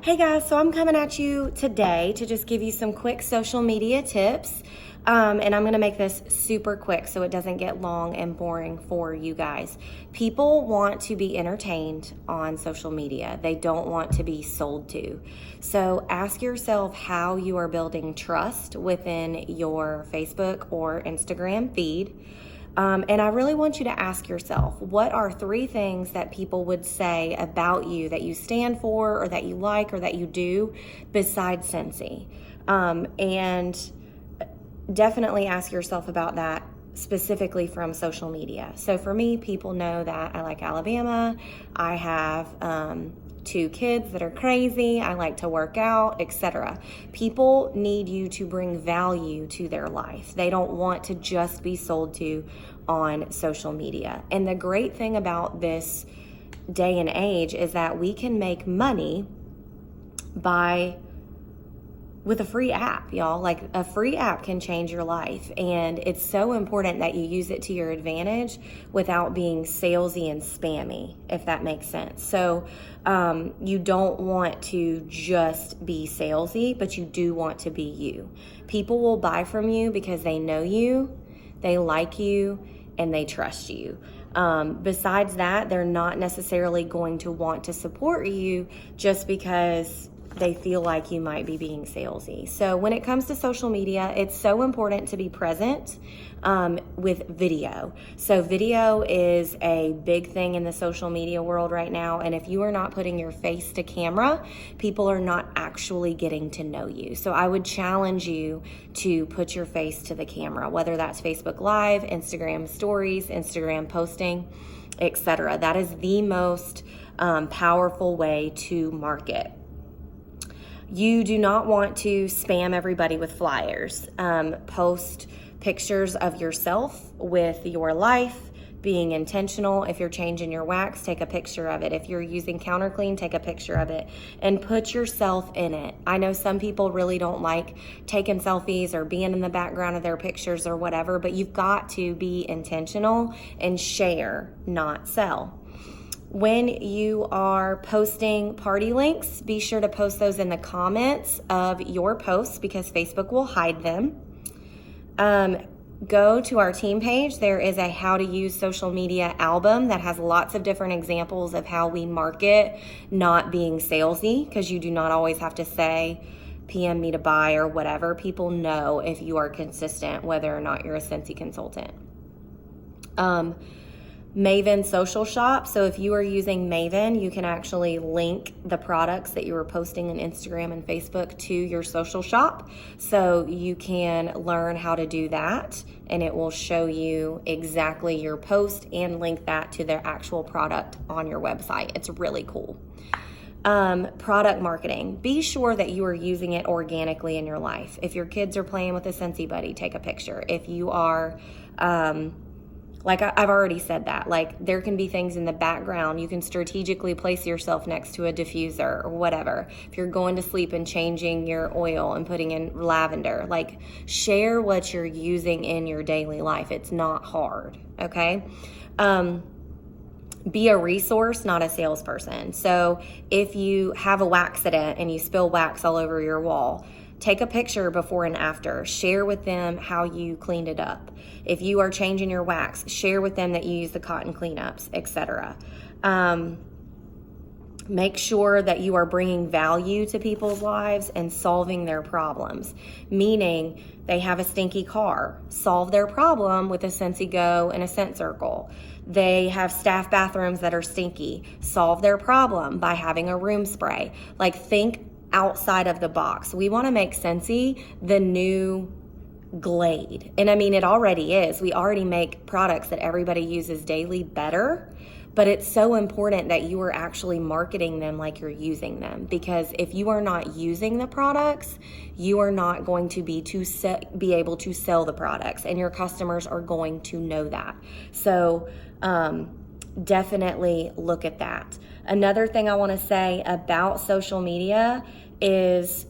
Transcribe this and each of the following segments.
Hey guys, so I'm coming at you today to just give you some quick social media tips. And I'm going to make this super quick so it doesn't get long and boring for you guys. People want to be entertained on social media. They don't want to be sold to. So ask yourself how you are building trust within your Facebook or Instagram feed. And I really want you to ask yourself, what are 3 things that people would say about you that you stand for or that you like or that you do besides Scentsy? And definitely ask yourself about that specifically from social media. So for me, people know that I like Alabama. I have 2 kids that are crazy. I like to work out, etc. People need you to bring value to their life. They don't want to just be sold to on social media. And the great thing about this day and age is that we can make money with a free app, y'all. Like, a free app can change your life, and it's so important that you use it to your advantage without being salesy and spammy, if that makes sense. So you don't want to just be salesy, but you do want to be you. People will buy from you because they know you, they like you, and they trust you. Besides that, they're not necessarily going to want to support you just because they feel like you might be being salesy. So when it comes to social media, it's so important to be present with video. So video is a big thing in the social media world right now. And if you are not putting your face to camera, people are not actually getting to know you. So I would challenge you to put your face to the camera, whether that's Facebook Live, Instagram stories, Instagram posting, etc. That is the most powerful way to market. You do not want to spam everybody with flyers. Post pictures of yourself with your life, being intentional. If you're changing your wax, take a picture of it. If you're using counter clean, take a picture of it and put yourself in it. I know some people really don't like taking selfies or being in the background of their pictures or whatever, but you've got to be intentional and share, not sell. When you are posting party links, be sure to post those in the comments of your posts because Facebook will hide them. Go to our team page. There is a how to use social media album that has lots of different examples of how we market, not being salesy, because you do not always have to say, PM me to buy or whatever. People know if you are consistent, whether or not you're a Scentsy consultant. Maven Social Shop. So if you are using Maven, you can actually link the products that you are posting on Instagram and Facebook to your social shop. So you can learn how to do that, and it will show you exactly your post and link that to their actual product on your website. It's really cool. Product marketing. Be sure that you are using it organically in your life. If your kids are playing with a Scentsy Buddy, take a picture. If you are, like I've already said that, like there can be things in the background. You can strategically place yourself next to a diffuser or whatever. If you're going to sleep and changing your oil and putting in lavender, like share what you're using in your daily life. It's not hard, okay? Be a resource, not a salesperson. So if you have a waxident and you spill wax all over your wall, take a picture before and after. Share with them how you cleaned it up. If you are changing your wax, share with them that you use the cotton cleanups, etc. Make sure that you are bringing value to people's lives and solving their problems. Meaning, they have a stinky car. Solve their problem with a Scentsy Go and a Scent Circle. They have staff bathrooms that are stinky. Solve their problem by having a room spray. Like, think outside of the box. We want to make Scentsy the new Glade. And I mean, it already is. We already make products that everybody uses daily better, but it's so important that you are actually marketing them like you're using them, because if you are not using the products, you are not going to be able to sell the products, and your customers are going to know that. So definitely look at that. Another thing I want to say about social media is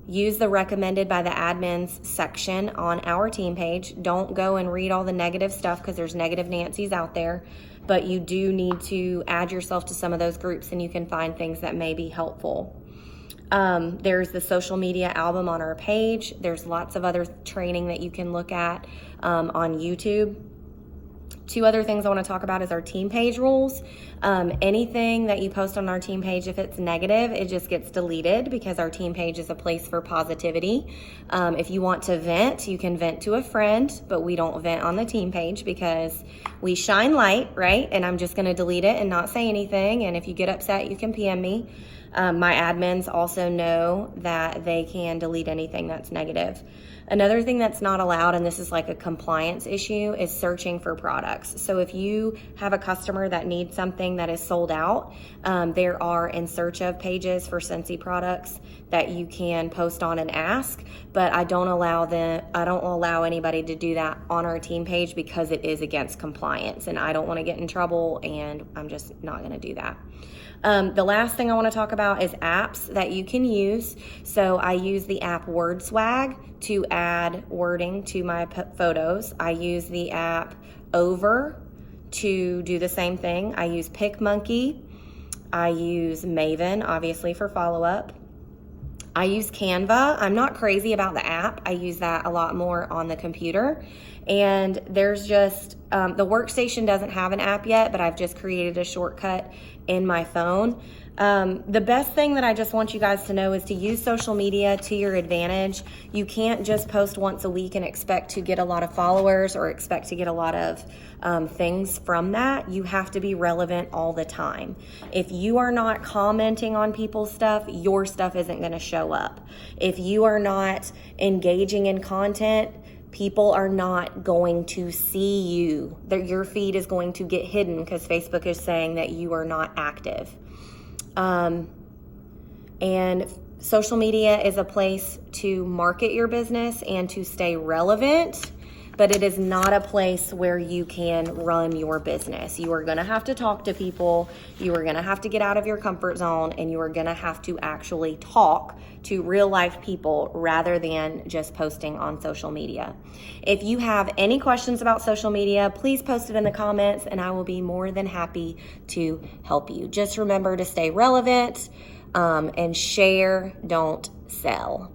use the recommended by the admins section on our team page. Don't go and read all the negative stuff because there's negative Nancy's out there. but you do need to add yourself to some of those groups, and you can find things that may be helpful. There's the social media album on our page. There's lots of other training that you can look at on YouTube. Two other things I want to talk about is our team page rules. Anything that you post on our team page, if it's negative, it just gets deleted, because our team page is a place for positivity. If you want to vent, you can vent to a friend, but we don't vent on the team page because we shine light, right? And I'm just going to delete it and not say anything. And if you get upset, you can PM me. My admins also know that they can delete anything that's negative. Another thing that's not allowed, and this is like a compliance issue, is searching for products. So if you have a customer that needs something that is sold out, there are in search of pages for Scentsy products that you can post on and ask, but I don't allow anybody to do that on our team page because it is against compliance, and I don't want to get in trouble, and I'm just not going to do that. The last thing I want to talk about is apps that you can use. So I use the app WordSwag to add wording to my photos. I use the app Over to do the same thing. I use PicMonkey. I use Maven, obviously, for follow-up. I use Canva. I'm not crazy about the app. I use that a lot more on the computer. And there's just, the workstation doesn't have an app yet, but I've just created a shortcut in my phone. The best thing that I just want you guys to know is to use social media to your advantage. You can't just post once a week and expect to get a lot of followers or expect to get a lot of things from that. You have to be relevant all the time. If you are not commenting on people's stuff, your stuff isn't going to show up. If you are not engaging in content, people are not going to see you. Your feed is going to get hidden because Facebook is saying that you are not active. And social media is a place to market your business and to stay relevant, but it is not a place where you can run your business. You are going to have to talk to people. You are going to have to get out of your comfort zone, and you are going to have to actually talk to real life people rather than just posting on social media. If you have any questions about social media, please post it in the comments, and I will be more than happy to help you. Just remember to stay relevant and share, don't sell.